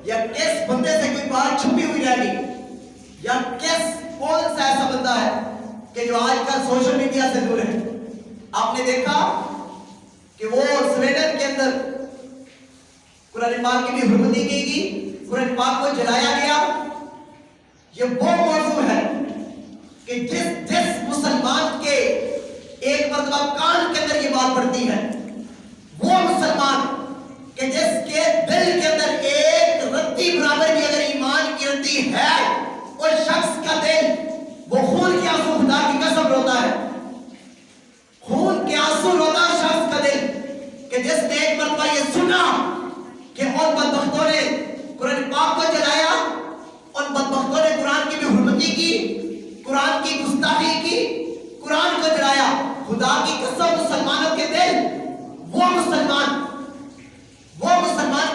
یا کس بندے سے کوئی بات چھپی ہوئی رہ گئی، یا کون سا ایسا بندہ ہے کہ جو آج کل سوشل میڈیا سے دور ہے؟ آپ نے دیکھا کہ وہ سویڈن کے اندر قرآن پاک کی بھی حرمتی کی گئی، قرآن پاک کو جلایا گیا۔ یہ وہ موضوع ہے کہ جس مسلمان کے ایک مرتبہ کان کے اندر یہ بات پڑتی ہے، وہ مسلمان کہ جس کے دل کے اندر ایک رتی برابر بھی اگر ایمان کی رتی ہے، اس شخص کا دل وہ خون کے آنسو خدا کی قسم روتا ہے، خون کے آنسو روتا ہے شخص کا دل کہ جس نے ایک مرتبہ یہ سنا کہ ان بدبختوں نے قرآن پاک کو جلایا، ان بدبختوں نے قرآن کی بھی حرمتی کی، قرآن کی گستاخی کی، قرآن کو جلایا۔ خدا کی قسم مسلمانوں کے دل، وہ مسلمان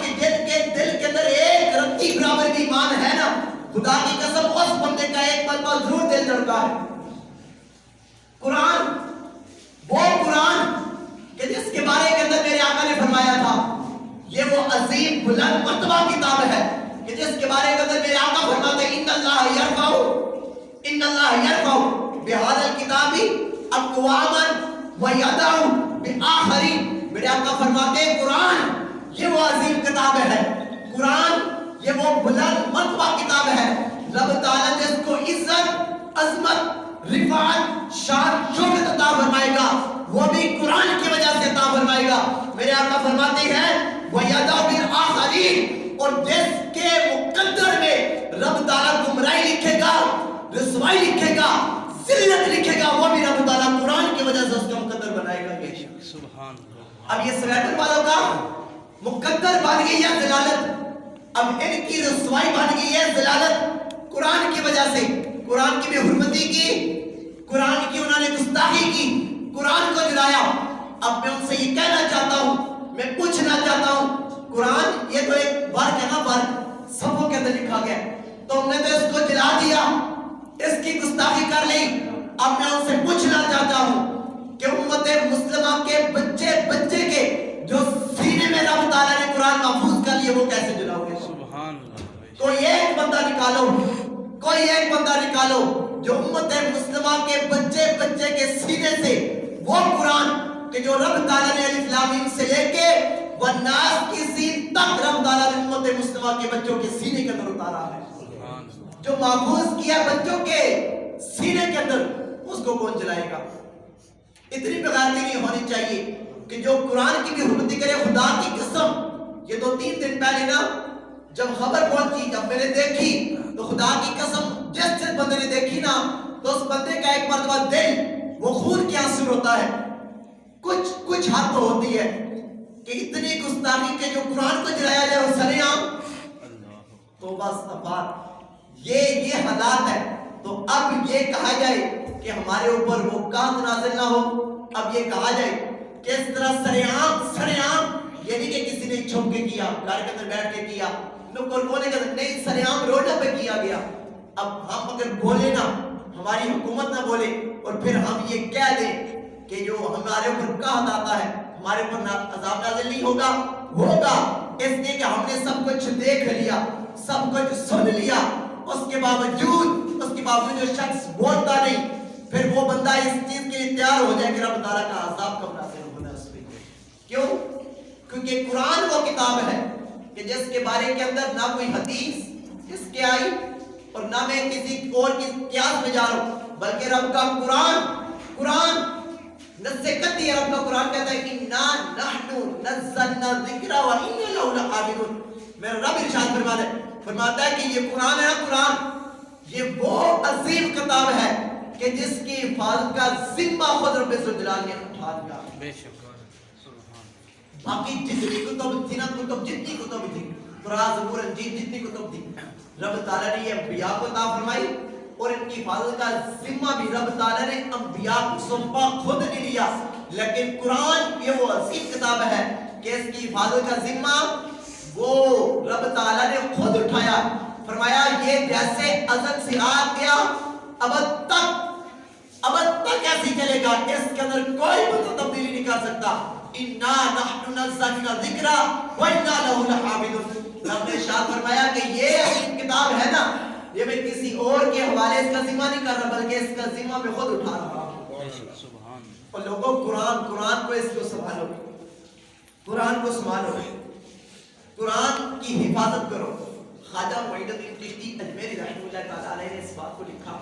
کے دل کے اندر ایک رتی برابر بھی ایمان ہے نا، خدا کی قسم اس بندے کا ایک مرتبہ ضرور دل دھڑکا ہے۔ قرآن، وہ قرآن کہ جس کے بارے کے اندر میرے آقا نے فرمایا تھا یہ وہ عظیم بلند مرتبہ کتاب ہے کہ جس کے بارے کے اندر میرے آقا فرماتے ہیں ان اللہ یرفع بہذا الکتاب اقواما ویضع بآخرین۔ میرے آقا فرماتے ہیں قرآن یہ وہ عظیم کتاب ہے، قرآن یہ وہ بلند مرتبہ کتاب ہے، رب تعالیٰ جس کو عزت، عظمت، رفعت، شان، شوکت عطا فرمائے گا وہ بھی قرآن کی وجہ سے عطا فرمائے گا۔ میرے آقا فرماتے ہیں وَيَدَعُ بِالْآخَرِينَ، اور جس کے مقدر میں رب تعالیٰ گمراہی لکھے گا، رسوائی لکھے گا، ذلت لکھے گا، وہ بھی رب تعالیٰ قرآن کی وجہ سے اس کا مقدر بنائے گا۔ سبحان اللہ۔ اب یہ سویڈن والوں کا مقدر بن گئی ہے ذلالت، اب ان کی رسوائی بن گئی ہے ذلالت قرآن کی وجہ سے۔ قرآن کی بھی حرمتی کی، قرآن کی انہوں نے گستاخی کی، قرآن کو جلایا۔ اب میں ان سے یہ کہنا چاہتا ہوں، میں پوچھنا چاہتا ہوں، قرآن یہ تو ایک ورق ہے نا، ورق صفوں کے اندر لکھا گیا، تم نے تو اس کو جلا دیا، اس کی گستاخی کر لی۔ اب میں ان سے پوچھنا چاہتا ہوں کہ امت مسلمہ کے بچے کے جو سینے میں رب تعالیٰ نے قرآن محفوظ کر لیے وہ کیسے جلاؤ گے؟ سبحان اللہ۔ کوئی ایک بندہ نکالو جو امت مسلمہ کے بچے کے سینے سے وہ قرآن کہ جو رب تعالیٰ نے الف لام میم سے لے کے والناس کی سین تک رب تعالیٰ نے امت مسلمہ کے بچوں کے سینے کے اندر اتارا ہے، جو محفوظ کیا بچوں کے سینے کے اندر، اس کو کون جلائے گا؟ اتنی بغیرتی نہیں ہونی چاہیے کہ جو قرآن کی بھی حرمتی کرے۔ خدا کی قسم یہ 2-3 دن پہلے نا جب خبر پہنچی، جب میں نے دیکھی تو خدا کی قسم جس بندے نے دیکھی نا تو اس بندے کا ایک مرتبہ دل وہ خون کے آنسو روتا ہے۔ کچھ حد تو ہوتی ہے کہ اتنی گستاخی کے جو قرآن کو جلایا جائے وہ سرے عام، تو بس افات یہ حالات ہے۔ تو اب یہ کہا جائے کہ ہمارے اوپر وہ قحط نازل نہ ہو، اب یہ کہا جائے کہ اس طرح سرے عام یہ نہیں کہ کسی نے چھپ کے کیا، گھر کے اندر بیٹھ کے کیا، نکر کونے کے اندر نہیں، سرے عام روڈ پہ کیا گیا۔ اب ہم اگر بولے نا، ہماری حکومت نہ بولے اور پھر ہم یہ کہہ دیں کہ جو ہمارے اوپر قحط آتا ہے ہمارے اوپر عذاب نازل نہیں ہوگا اس لیے کہ ہم نے سب کچھ دیکھ لیا، سب کچھ سن لیا، اس کے باوجود جو شخص بولتا نہیں، پھر وہ بندہ اس چیز کے لیے تیار ہو جائے کہ رب تعالیٰ کا عذاب کب نازل ہونا ہے اس پہ۔ کیوں؟ کیونکہ قرآن وہ کتاب ہے کہ جس کے بارے کے اندر نہ کوئی حدیث اس کے آئی اور نہ میں کسی اور کی قیاس میں جا رہا ہوں، بلکہ رب کا قرآن نص قطعی ہے۔ رب کا قرآن کہتا ہے اِنَّا نَحْنُ نَزَّلْنَا الذِّكْرَ وَإِنَّا لَهُ لَحَافِظُونَ۔ میرا رب ارشاد فرماتا ہے کہ یہ قرآن ہے، قرآن یہ وہ عظیم کتاب ہے کہ جس کی حفاظت کا ذمہ خود رب ذوالجلال نے اٹھا لیا۔ بے شک باقی جتنی کتب تھی نا، جتنی کتب تھی، قرآن، زبور، انجیل، جتنی کتب تھی، رب تعالیٰ نے یہ انبیاء کو عطا فرمائی اور ان کی حفاظت کا ذمہ بھی رب تعالیٰ نے انبیاء کو سونپا، خود نہیں لیا۔ لیکن قرآن یہ وہ عظیم کتاب ہے کہ اس کی حفاظت کا ذمہ وہ رب تعالیٰ نے خود اٹھایا۔ فرمایا یہ جیسے ازل سے آ گیا ابد تک ایسی چلے گا، اس کے اندر کوئی بھی تبدیلی نہیں کر سکتا۔ اِنَّا نَحْنُ نَزَّلْنَا الذِّكْرَ وَإِنَّا لَهُ لَحَافِظُونَ۔ رب نے ارشاد فرمایا کہ یہ عظیم کتاب ہے نا، یہ میں کسی اور کے حوالے اس کا ذمہ نہیں کر رہا بلکہ اس کا ذمہ میں خود اٹھا رہا ہوں۔ سبحان اور لوگوں قرآن کو اس کو سنبھالو، قرآن کو سنبھالو، قرآن کی حفاظت کرو۔ خواجہ معین الدین چشتی اجمیری رحمۃ اللہ تعالیٰ علیہ نے اس بات کو لکھا،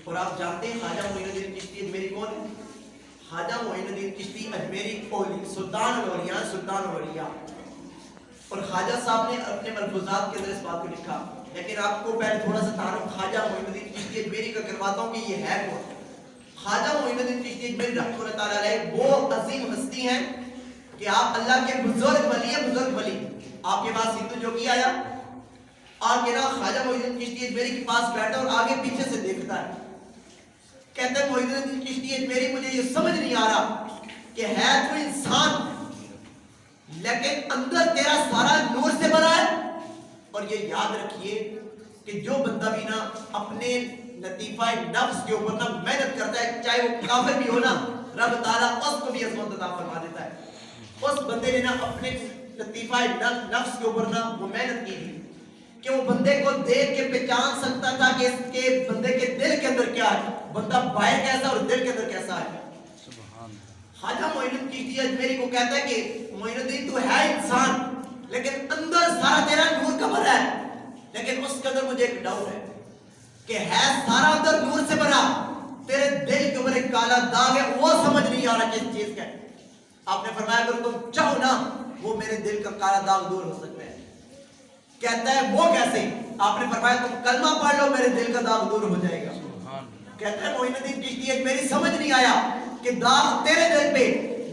اور آپ جانتے ہیں خواجہ معین الدین چشتی اجمیری کون ہے؟ خواجہ معین الدین چشتی اجمیری سلطان الاولیاء، سلطان الاولیاء، اور خواجہ صاحب نے اپنے ملفوظات کے اندر اس بات کو لکھا۔ لیکن آپ کو پہلے تھوڑا سا تعارف خواجہ معین الدین چشتی اجمیری کا کرواتا ہوں کہ یہ ہے کون۔ خواجہ معین الدین چشتی اجمیری رحمۃ اللہ تعالیٰ علیہ وہ عظیم ہستی ہیں کہ آپ اللہ کے بزرگ ولی ہیں، بزرگ ولی۔ آپ کے پاس ہندو جو آیا آ کے نا خواجہ معین الدین چشتی اجمیری کے پاس بیٹھا اور آگے پیچھے سے دیکھتا ہے، کہتا ہے معین الدین چشتی اجمیری مجھے یہ سمجھ نہیں آ رہا کہ ہے تو انسان لیکن اندر تیرا سارا نور سے بنا ہے۔ اور یہ یاد رکھیے کہ جو بندہ بھی نا اپنے لطیفہ نفس کے اوپر نا محنت کرتا ہے، چاہے وہ کافر بھی ہو نا، رب تعالیٰ اس کو بھی عظمت عطا فرما دیتا ہے۔ اس بندے نے نا اپنے لطیفہ نفس کے اوپر نا وہ محنت کی تھی کہ وہ بندے کو دیکھ کے پہچان سکتا تھا کہ اس کے بندے کے دل کے اندر کیا ہے، بندہ باہر کیسا اور دل کے اندر کیسا ہے۔ خواجہ معین الدین چشتی اجمیری کو کہتا ہے کہ معین الدین تو ہے انسان لیکن اندر سارا تیرا نور کا بھرا ہے، لیکن اس کے اندر مجھے ایک ڈاؤٹ ہے کہ ہے سارا اندر نور سے بھرا، تیرے دل کے اوپر ایک کالا داغ ہے، وہ سمجھ نہیں آ رہا کس چیز کا ہے۔ آپ نے فرمایا اگر تم چاہو نا وہ میرے دل کا کالا داغ دور ہو سکتا ہے۔ کہتا ہے وہ کیسے؟ آپ نے فرمایا تم کلمہ پڑھ لو میرے دل کا داغ دور ہو جائے گا۔ کہتا ہے معین الدین چشتی اجمیری سمجھ نہیں آیا کہ داغ تیرے دل پہ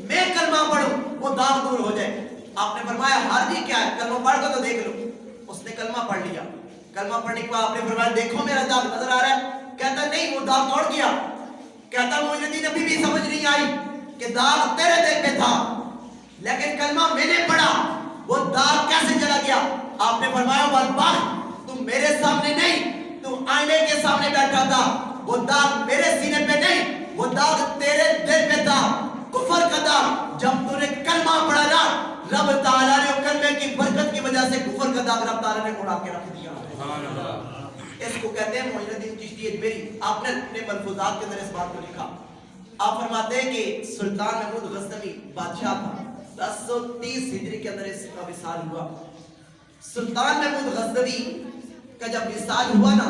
میں کلمہ پڑھوں وہ داغ دور ہو جائے۔ آپ نے فرمایا حرجی کیا ہے، کلمہ پڑھ کر تو دیکھ لو۔ اس نے کلمہ پڑھ لیا، کلمہ پڑھنے کے بعد آپ نے فرمایا دیکھو میرا داغ نظر آ رہا ہے؟ کہتا نہیں وہ داغ توڑ گیا۔ کہتا معین الدین ابھی بھی سمجھ نہیں آئی کہ داغ تیرے دل پہ تھا لیکن کلمہ میں نے پڑھا وہ داغ کیسے چلا گیا؟ آپ نے فرمایا بدبخت تم میرے سامنے نہیں، تم آئینے کے سامنے بیٹھا تھا، وہ داغ میرے سینے پہ نہیں، وہ داغ تیرے دل پہ تھا، کفر کا داغ۔ جب تو نے کلمہ پڑھا نا رب تعالیٰ نے کلمے کی برکت کی وجہ سے کفر کا داغ رب تعالیٰ نے اڑا کے رکھ دیا۔ اس کو کہتے ہیں معین الدین چشتی اجمیری۔ آپ نے اپنے ملفوظات کے اندر اس بات کو لکھا، آپ فرماتے ہیں کہ سلطان محمود غزنوی بادشاہ تھا، 1030 ہجری کے اندر اس کا وصال ہوا۔ سلطان محمود غزنوی کا جب وصال ہوا نا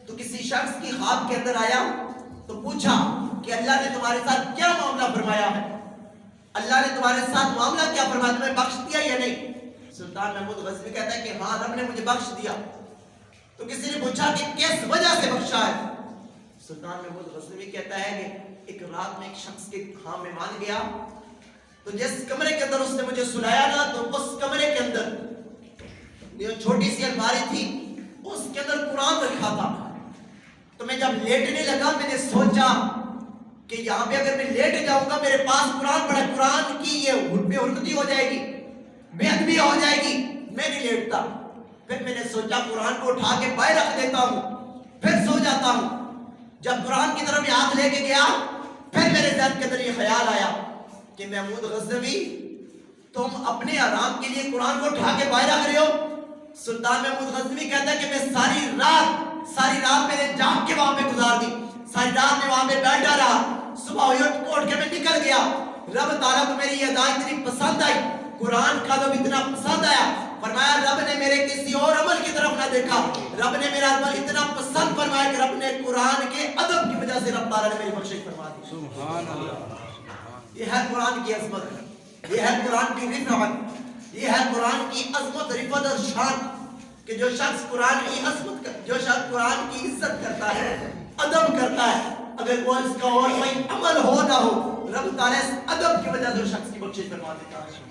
تو کسی شخص کی خواب کے اندر آیا تو پوچھا کہ اللہ نے تمہارے ساتھ کیا معاملہ فرمایا ہے، اللہ نے تمہارے ساتھ معاملہ کیا فرمایا، تمہیں بخش دیا یا نہیں؟ سلطان محمود غزنوی کہتا ہے کہ ہاں رب نے مجھے بخش دیا۔ تو کسی نے پوچھا کہ کس وجہ سے بخشا ہے؟ سلطان محمود غزنوی کہتا ہے کہ ایک رات میں ایک شخص کے ہاں مہمان گیا تو جس کمرے کے اندر اس نے مجھے سلایا نا تو اس کمرے کے اندر جو چھوٹی سی الماری تھی اس کے اندر قرآن رکھا تھا۔ تو میں جب لیٹنے لگا میں نے سوچا کہ یہاں پہ اگر میں لیٹ جاؤں گا میرے پاس قرآن پڑھا، قرآن کی یہ بے حرمتی ہو جائے گی، بے ادبی ہو جائے گی، میں نہیں لیٹتا۔ پھر میں نے سوچا قرآن کو اٹھا کے باہر رکھ دیتا ہوں پھر سو جاتا ہوں۔ جب قرآن کی طرف میں ہاتھ لے کے گیا پھر میرے ذہن کے اندر یہ خیال آیا کہ محمود غزنوی تم اپنے آرام کے لیے قرآن کو اٹھا کے باہر رکھ رہے ہو۔ سلطان محمود غزنوی کہتا ہے کہ میں ساری رات میں نے جاگ کے وہاں پہ گزار دی، ساری رات میں وہاں پہ بیٹھا رہا، صبح اٹھ کے میں نکل گیا۔ رب تعالیٰ کو میری یہ ادا اتنی پسند آئی، قرآن کا جب اتنا پسند آیا، فرمایا رب نے میرے کسی اور عمل کی طرف نہ دیکھا، رب نے میرا عمل اتنا پسند فرمایا کہ رب نے قرآن کے ادب کی وجہ سے رب تعالیٰ نے میری بخشش فرما دی۔ سبحان اللہ۔ یہ ہے قرآن کی عظمت، یہ ہے قرآن کی رفعت، یہ ہے قرآن کی عظمت، رفعت اور شان کہ جو شخص قرآن کی عظمت جو شخص قرآن کی عزت کرتا ہے، ادب کرتا ہے، اگر وہ اس کا اور کوئی عمل ہو نہ ہو، رب تعالیٰ اس ادب کی وجہ سے شخص کی بخشش فرما دیتا ہے۔